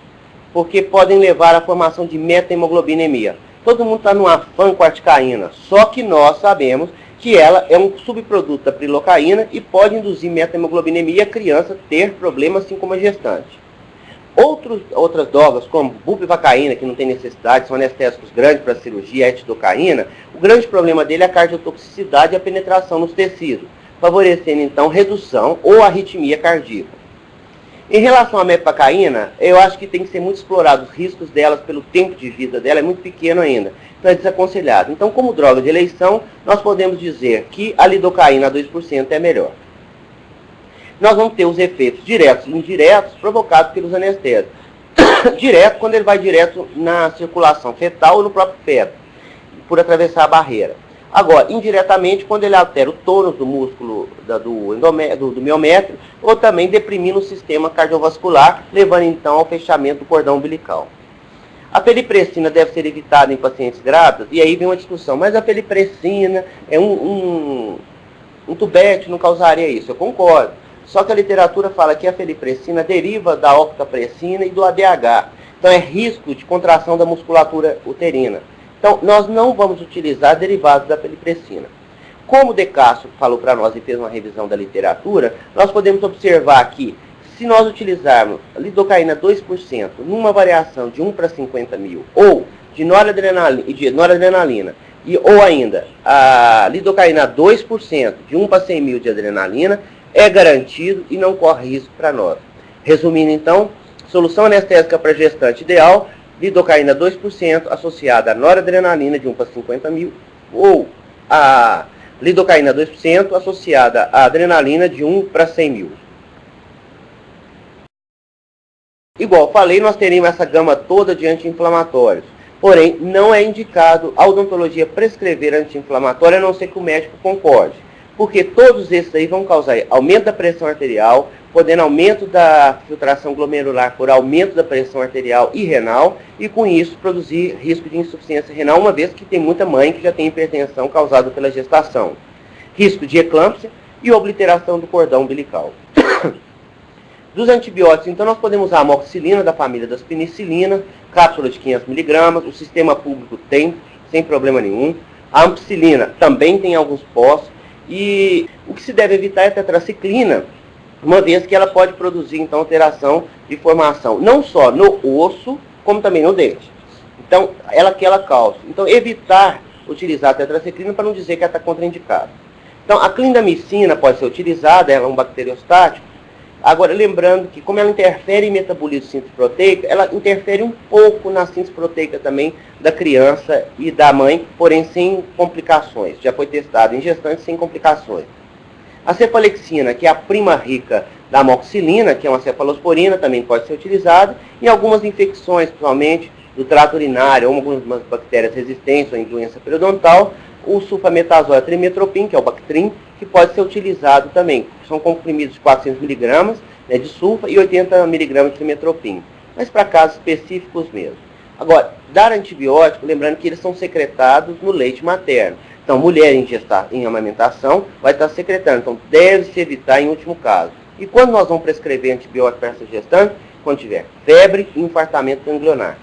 porque podem levar à formação de metahemoglobinемia. Todo mundo está no afã com a articaína, só que nós sabemos que ela é um subproduto da prilocaína e pode induzir metahemoglobinемia e a criança ter problemas assim como a gestante. Outras drogas, como bupivacaína, que não tem necessidade, são anestésicos grandes para a cirurgia, a etidocaína, o grande problema dele é a cardiotoxicidade e a penetração nos tecidos, favorecendo então redução ou arritmia cardíaca. Em relação à mepacaína, eu acho que tem que ser muito explorado os riscos delas pelo tempo de vida dela, é muito pequeno ainda, então é desaconselhado. Então, como droga de eleição, nós podemos dizer que a lidocaína a 2% é melhor. Nós vamos ter os efeitos diretos e indiretos provocados pelos anestésicos. Direto, quando ele vai direto na circulação fetal ou no próprio feto, por atravessar a barreira. Agora, indiretamente, quando ele altera o tônus do músculo do miométrio, ou também deprimindo o sistema cardiovascular, levando então ao fechamento do cordão umbilical. A felipressina deve ser evitada em pacientes grávidas, e aí vem uma discussão, mas a felipressina é um tubete, não causaria isso? Eu concordo. Só que a literatura fala que a felipressina deriva da octapressina e do ADH. Então é risco de contração da musculatura uterina. Então nós não vamos utilizar derivados da felipressina. Como o De Castro falou para nós e fez uma revisão da literatura, nós podemos observar que se nós utilizarmos lidocaína 2% numa variação de 1 para 50 mil, ou de noradrenalina, ou ainda a lidocaína 2% de 1 para 100 mil de adrenalina, é garantido e não corre risco para nós. Resumindo então, solução anestésica para gestante ideal, lidocaína 2% associada a noradrenalina de 1 para 50 mil, ou a lidocaína 2% associada à adrenalina de 1 para 100 mil. Igual falei, nós teríamos essa gama toda de anti-inflamatórios. Porém, não é indicado a odontologia prescrever anti-inflamatório, a não ser que o médico concorde. Porque todos esses aí vão causar aumento da pressão arterial, podendo aumento da filtração glomerular por aumento da pressão arterial e renal, e com isso produzir risco de insuficiência renal, uma vez que tem muita mãe que já tem hipertensão causada pela gestação. Risco de eclâmpsia e obliteração do cordão umbilical. Dos antibióticos, então, nós podemos usar a amoxicilina da família das penicilina, cápsula de 500 mg, o sistema público tem, sem problema nenhum. A ampicilina também tem alguns pós, e o que se deve evitar é a tetraciclina, uma vez que ela pode produzir, então, alteração de formação, não só no osso, como também no dente. Então, ela causa. Então, evitar utilizar a tetracyclina para não dizer que ela está contraindicada. Então, a clindamicina pode ser utilizada, ela é um bacteriostático. Agora, lembrando que, como ela interfere em metabolismo de síntese proteica, ela interfere um pouco na síntese proteica também da criança e da mãe, porém sem complicações. Já foi testado em gestantes sem complicações. A cefalexina, que é a prima rica da amoxicilina, que é uma cefalosporina, também pode ser utilizada em algumas infecções, principalmente do trato urinário, ou algumas bactérias resistentes ou em doença periodontal, o sulfametazol trimetropin, que é o Bactrim, que pode ser utilizado também. São comprimidos de 400 mg de sulfa e 80 mg de trimetropin, mas para casos específicos mesmo. Agora, dar antibiótico, lembrando que eles são secretados no leite materno. Então, mulher em amamentação vai estar secretando, então deve-se evitar em último caso. E quando nós vamos prescrever antibiótico para essa gestante? Quando tiver febre e infartamento ganglionar.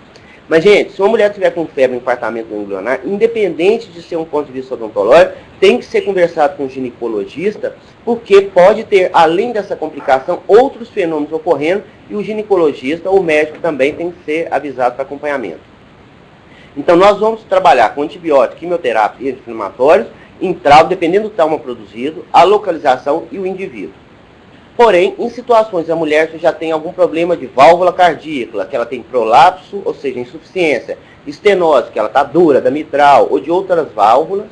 Mas, gente, se uma mulher tiver com febre e infartamento ganglionar, independente de ser um ponto de vista odontológico, tem que ser conversado com o ginecologista, porque pode ter, além dessa complicação, outros fenômenos ocorrendo, e o ginecologista ou o médico também tem que ser avisado para acompanhamento. Então, nós vamos trabalhar com antibiótico, quimioterapia e anti-inflamatórios, em trauma, dependendo do trauma produzido, a localização e o indivíduo. Porém, em situações que a mulher já tem algum problema de válvula cardíaca, que ela tem prolapso, ou seja, insuficiência, estenose, que ela está dura, da mitral, ou de outras válvulas,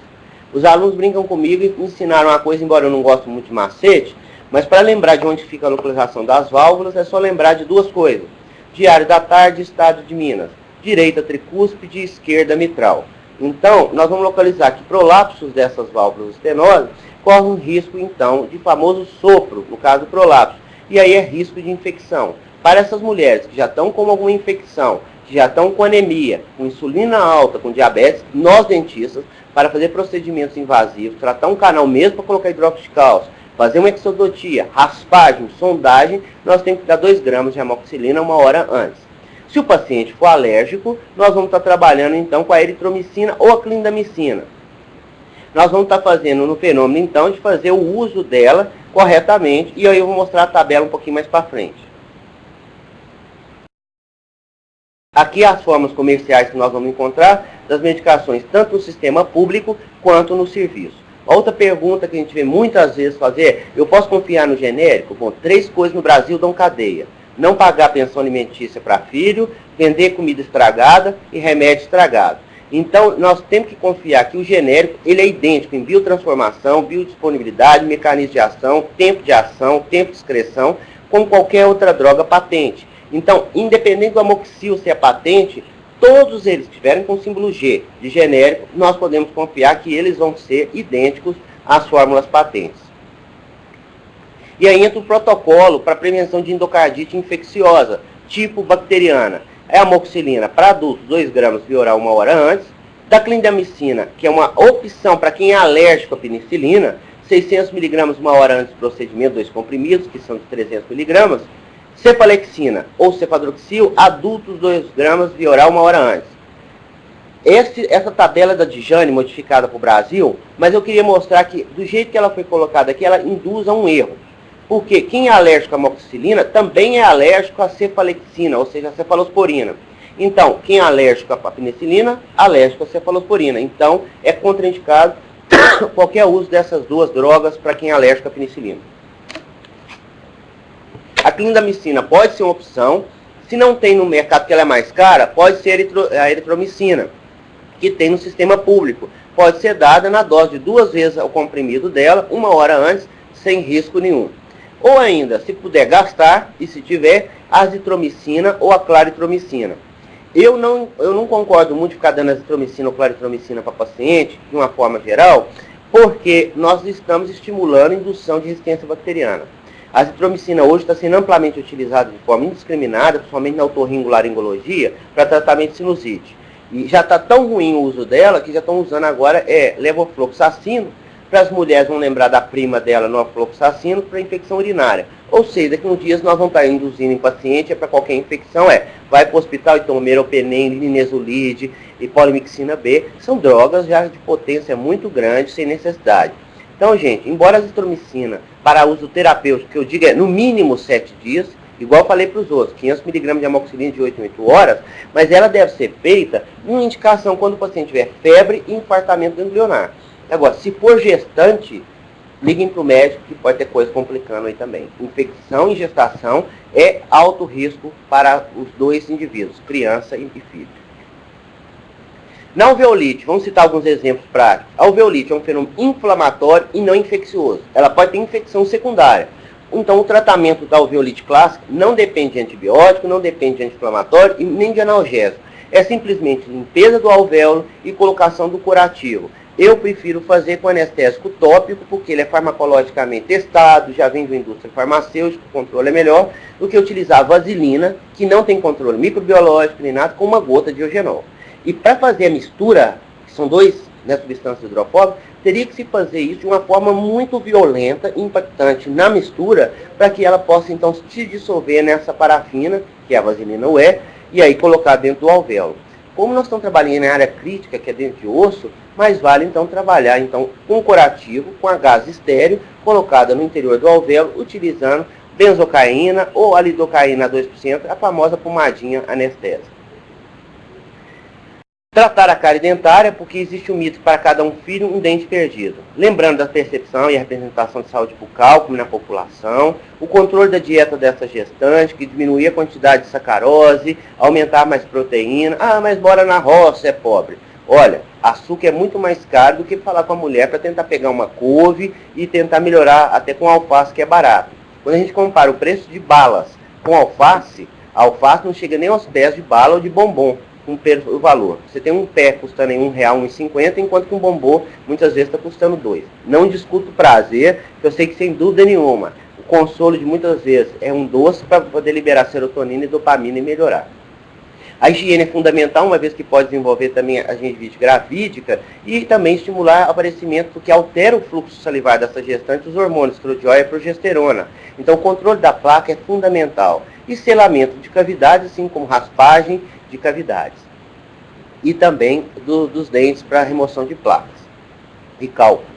os alunos brincam comigo e me ensinaram uma coisa, embora eu não goste muito de macete, mas para lembrar de onde fica a localização das válvulas, é só lembrar de duas coisas. Diário da Tarde, Estado de Minas. Direita tricúspide, esquerda mitral. Então, nós vamos localizar que prolapsos dessas válvulas estenosas corre um risco, então, de famoso sopro, no caso do prolapso. E aí é risco de infecção. Para essas mulheres que já estão com alguma infecção, que já estão com anemia, com insulina alta, com diabetes, nós dentistas, para fazer procedimentos invasivos, tratar um canal mesmo para colocar hidróxido de cálcio, fazer uma exodotia, raspagem, sondagem, nós temos que dar 2 gramas de amoxicilina 1 hora antes. Se o paciente for alérgico, nós vamos estar trabalhando então com a eritromicina ou a clindamicina. Nós vamos estar fazendo no fenômeno então de fazer o uso dela corretamente, e aí eu vou mostrar a tabela um pouquinho mais para frente. Aqui as formas comerciais que nós vamos encontrar das medicações, tanto no sistema público quanto no serviço. Outra pergunta que a gente vê muitas vezes fazer é, eu posso confiar no genérico? Bom, 3 coisas no Brasil dão cadeia. Não pagar pensão alimentícia para filho, vender comida estragada e remédio estragado. Então, nós temos que confiar que o genérico ele é idêntico em biotransformação, biodisponibilidade, mecanismo de ação, tempo de excreção, como qualquer outra droga patente. Então, independente do amoxicil ser patente, todos eles que estiverem com símbolo G de genérico, nós podemos confiar que eles vão ser idênticos às fórmulas patentes. E aí entra o protocolo para prevenção de endocardite infecciosa, tipo bacteriana. É a amoxicilina para adultos, 2 gramas via oral 1 hora antes. Da clindamicina, que é uma opção para quem é alérgico à penicilina, 600 mg 1 hora antes do procedimento, 2 comprimidos, que são de 300 mg. Cefalexina ou cefadroxil, adultos, 2 gramas via oral 1 hora antes. Essa tabela é da Dijane, modificada para o Brasil, mas eu queria mostrar que, do jeito que ela foi colocada aqui, ela induz a um erro. Porque quem é alérgico à amoxicilina também é alérgico à cefalexina, ou seja, à cefalosporina. Então, quem é alérgico à penicilina, alérgico à cefalosporina. Então, é contraindicado qualquer uso dessas 2 drogas para quem é alérgico à penicilina. A clindamicina pode ser uma opção. Se não tem no mercado porque ela é mais cara, pode ser a eritromicina, que tem no sistema público. Pode ser dada na dose de 2 vezes o comprimido dela, 1 hora antes, sem risco nenhum. Ou ainda, se puder gastar, e se tiver, a azitromicina ou a claritromicina. Eu não concordo muito de ficar dando azitromicina ou claritromicina para paciente, de uma forma geral, porque nós estamos estimulando a indução de resistência bacteriana. A azitromicina hoje está sendo amplamente utilizada de forma indiscriminada, principalmente na otorrinolaringologia, para tratamento de sinusite. E já está tão ruim o uso dela, que já estão usando agora levofloxacino. Para as mulheres vão lembrar da prima dela no afloxacino para infecção urinária. Ou seja, daqui a uns dias nós vamos estar induzindo em paciente para qualquer infecção, vai para o hospital e toma meropenem, linezolide e polimixina B. São drogas já de potência muito grande, sem necessidade. Então, gente, embora a azitromicina para uso terapêutico, que eu digo no mínimo 7 dias, igual eu falei para os outros, 500 mg de amoxicilina de 8 em 8 horas, mas ela deve ser feita em indicação quando o paciente tiver febre e infartamento ganglionar. Agora, se for gestante, liguem para o médico que pode ter coisa complicando aí também. Infecção em gestação é alto risco para os dois indivíduos, criança e filho. Na alveolite, vamos citar alguns exemplos práticos. A alveolite é um fenômeno inflamatório e não infeccioso. Ela pode ter infecção secundária. Então, o tratamento da alveolite clássica não depende de antibiótico, não depende de anti-inflamatório e nem de analgésico. É simplesmente limpeza do alvéolo e colocação do curativo. Eu prefiro fazer com anestésico tópico, porque ele é farmacologicamente testado, já vem da indústria farmacêutica, o controle é melhor, do que utilizar vaselina, que não tem controle microbiológico nem nada, com uma gota de eugenol. E para fazer a mistura, que são duas substâncias hidrofóbicas, teria que se fazer isso de uma forma muito violenta, impactante na mistura, para que ela possa então se dissolver nessa parafina, que a vaselina é, e aí colocar dentro do alvéolo. Como nós estamos trabalhando em área crítica, que é dentro de osso, mais vale então trabalhar então, com curativo, com a gás estéreo, colocada no interior do alvéolo, utilizando benzocaína ou a lidocaína 2%, a famosa pomadinha anestésica. Tratar a cárie dentária, porque existe um mito para cada um filho, um dente perdido. Lembrando da percepção e a representação de saúde bucal, como na população, o controle da dieta dessa gestante, que diminuir a quantidade de sacarose, aumentar mais proteína. Ah, mas mora na roça, é pobre. Olha, açúcar é muito mais caro do que falar com a mulher para tentar pegar uma couve e tentar melhorar até com alface, que é barato. Quando a gente compara o preço de balas com alface, a alface não chega nem aos pés de bala ou de bombom. O valor. Você tem um pé custando em R$1, R$1,50, enquanto que um bombom muitas vezes está custando R$2. Não discuto o prazer, que eu sei que sem dúvida nenhuma, o consolo de muitas vezes é um doce para poder liberar serotonina e dopamina e melhorar. A higiene é fundamental, uma vez que pode desenvolver também a gengivite gravídica e também estimular o aparecimento, porque altera o fluxo salivar dessa gestante, os hormônios estradiol e progesterona. Então o controle da placa é fundamental. E selamento de cavidades, assim como raspagem de cavidades. E também dos dentes para remoção de placas e cálculo.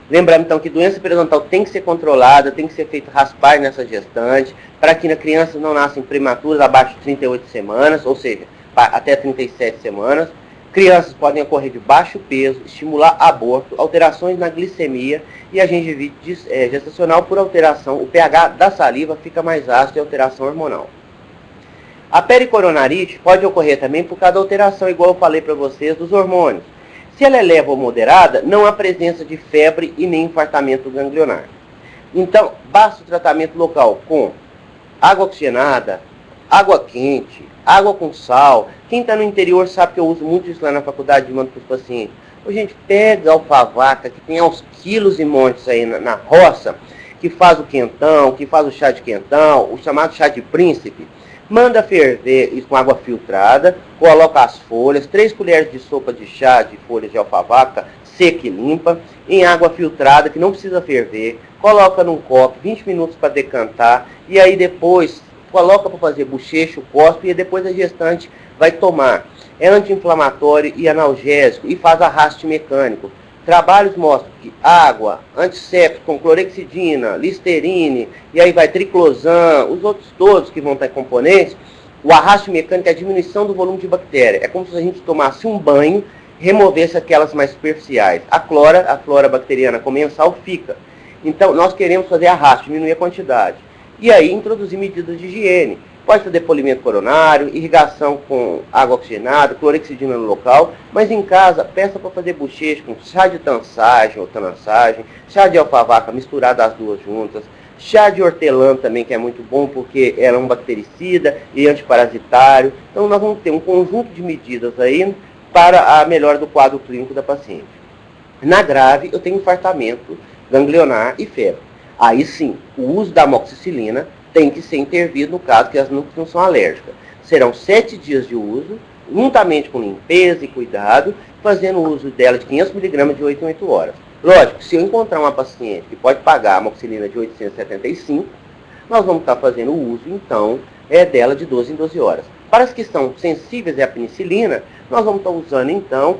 Lembrando então que doença periodontal tem que ser controlada, tem que ser feita raspagem nessa gestante, para que as crianças não nascem prematuras abaixo de 38 semanas, ou seja, até 37 semanas. Crianças podem ocorrer de baixo peso, estimular aborto, alterações na glicemia e a gengivite gestacional por alteração. O pH da saliva fica mais ácido e alteração hormonal. A pericoronarite pode ocorrer também por causa da alteração, igual eu falei para vocês, dos hormônios. Se ela é leve ou moderada, não há presença de febre e nem infartamento ganglionar. Então, basta o tratamento local com água oxigenada, água quente, água com sal. Quem está no interior sabe que eu uso muito isso lá na faculdade e mando para os pacientes. A gente pega a alfavaca, que tem aos quilos e montes aí na roça, que faz o quentão, que faz o chá de quentão, o chamado chá de príncipe. Manda ferver isso com água filtrada, coloca as folhas, 3 colheres de sopa de chá de folhas de alfavaca, seca e limpa, em água filtrada, que não precisa ferver, coloca num copo, 20 minutos para decantar, e aí depois coloca para fazer bochecho, cospe, e depois a gestante vai tomar. É anti-inflamatório e analgésico, e faz arraste mecânico. Trabalhos mostram que água, antisséptico com clorexidina, listerine, e aí vai triclosan, os outros todos que vão estar em componentes, o arraste mecânico é a diminuição do volume de bactéria. É como se a gente tomasse um banho, removesse aquelas mais superficiais. A flora bacteriana comensal fica. Então, nós queremos fazer arraste, diminuir a quantidade. E aí, introduzir medidas de higiene. Pode fazer polimento coronário, irrigação com água oxigenada, clorexidina no local, mas em casa, peça para fazer bochecho com chá de tansagem ou tanansagem, chá de alfavaca misturado as duas juntas, chá de hortelã também, que é muito bom porque ela é um bactericida e antiparasitário. Então nós vamos ter um conjunto de medidas aí para a melhora do quadro clínico da paciente. Na grave, eu tenho infartamento ganglionar e febre. Aí sim, o uso da amoxicilina tem que ser intervido no caso que as não são alérgicas. Serão 7 dias de uso, juntamente com limpeza e cuidado, fazendo uso dela de 500 mg de 8 em 8 horas. Lógico, se eu encontrar uma paciente que pode pagar a amoxicilina de 875, nós vamos estar fazendo o uso, então, dela de 12 em 12 horas. Para as que são sensíveis à penicilina, nós vamos estar usando, então,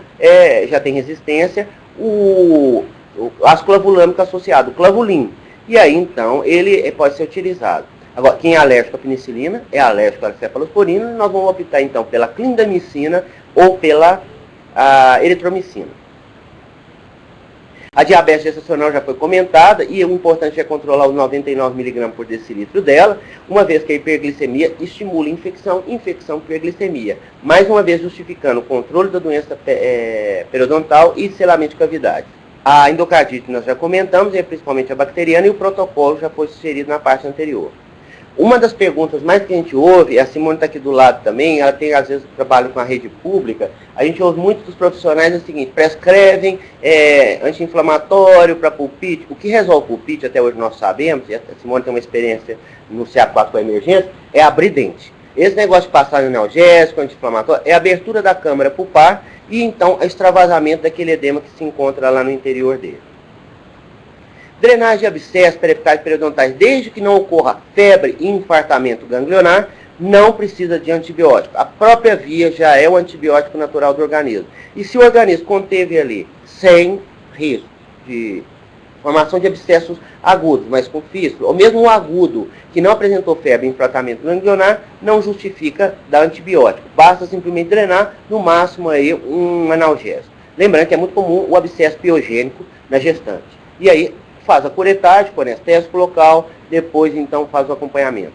já tem resistência, o ácido clavulâmico associado, o clavulin. E aí, então, ele pode ser utilizado. Agora, quem é alérgico à penicilina é alérgico à cefalosporina, nós vamos optar então pela clindamicina ou pela eritromicina. A diabetes gestacional já foi comentada e o importante é controlar os 99 mg por decilitro dela, uma vez que a hiperglicemia estimula infecção, infecção por hiperglicemia. Mais uma vez justificando o controle da doença periodontal e selamento de cavidade. A endocardite nós já comentamos, principalmente a bacteriana, e o protocolo já foi sugerido na parte anterior. Uma das perguntas mais que a gente ouve, a Simone está aqui do lado também, ela tem, às vezes, trabalho com a rede pública, a gente ouve muito dos profissionais o seguinte: prescrevem anti-inflamatório para pulpite. O que resolve pulpite, até hoje nós sabemos, e a Simone tem uma experiência no CA4 com a emergência, é abrir dente. Esse negócio de passar analgésico, anti-inflamatório, é a abertura da câmara pulpar e então o extravasamento daquele edema que se encontra lá no interior dele. Drenagem de abscessos perepicais periodontais, desde que não ocorra febre e infartamento ganglionar, não precisa de antibiótico. A própria via já é o antibiótico natural do organismo. E se o organismo conteve ali, sem risco de formação de abscessos agudos, mas com fístula, ou mesmo um agudo, que não apresentou febre e infartamento ganglionar, não justifica dar antibiótico. Basta simplesmente drenar, no máximo aí um analgésico. Lembrando que é muito comum o abscesso piogênico na gestante. E aí, faz a curetagem com anestésico local, depois então faz o acompanhamento.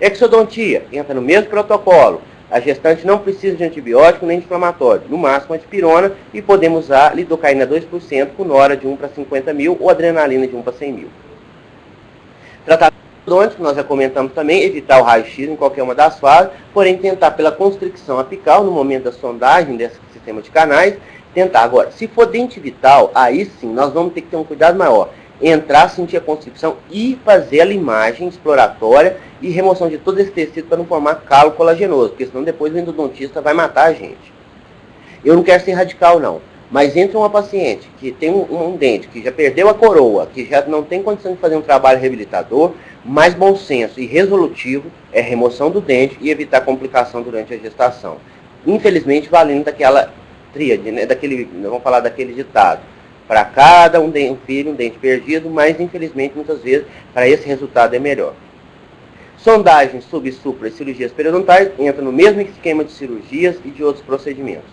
Exodontia, entra no mesmo protocolo. A gestante não precisa de antibiótico nem de inflamatório, no máximo antipirona, e podemos usar lidocaína 2% com nora de 1 para 50 mil ou adrenalina de 1 para 100 mil. Tratamento ortodôntico, nós já comentamos também, evitar o raio-x em qualquer uma das fases, porém tentar pela constricção apical no momento da sondagem desse sistema de canais, tentar. Agora, se for dente vital, aí sim, nós vamos ter que ter um cuidado maior. Entrar, sentir a constricção e fazer a limagem exploratória e remoção de todo esse tecido para não formar calo colagenoso, porque senão depois o endodontista vai matar a gente. Eu não quero ser radical não, mas entre uma paciente que tem um dente, que já perdeu a coroa, que já não tem condição de fazer um trabalho reabilitador, mais bom senso e resolutivo é remoção do dente e evitar complicação durante a gestação. Infelizmente, valendo daquela tríade, né, vamos falar daquele ditado: para cada um filho, um dente perdido, mas infelizmente muitas vezes para esse resultado é melhor. Sondagem sub, supra e cirurgias periodontais entra no mesmo esquema de cirurgias e de outros procedimentos.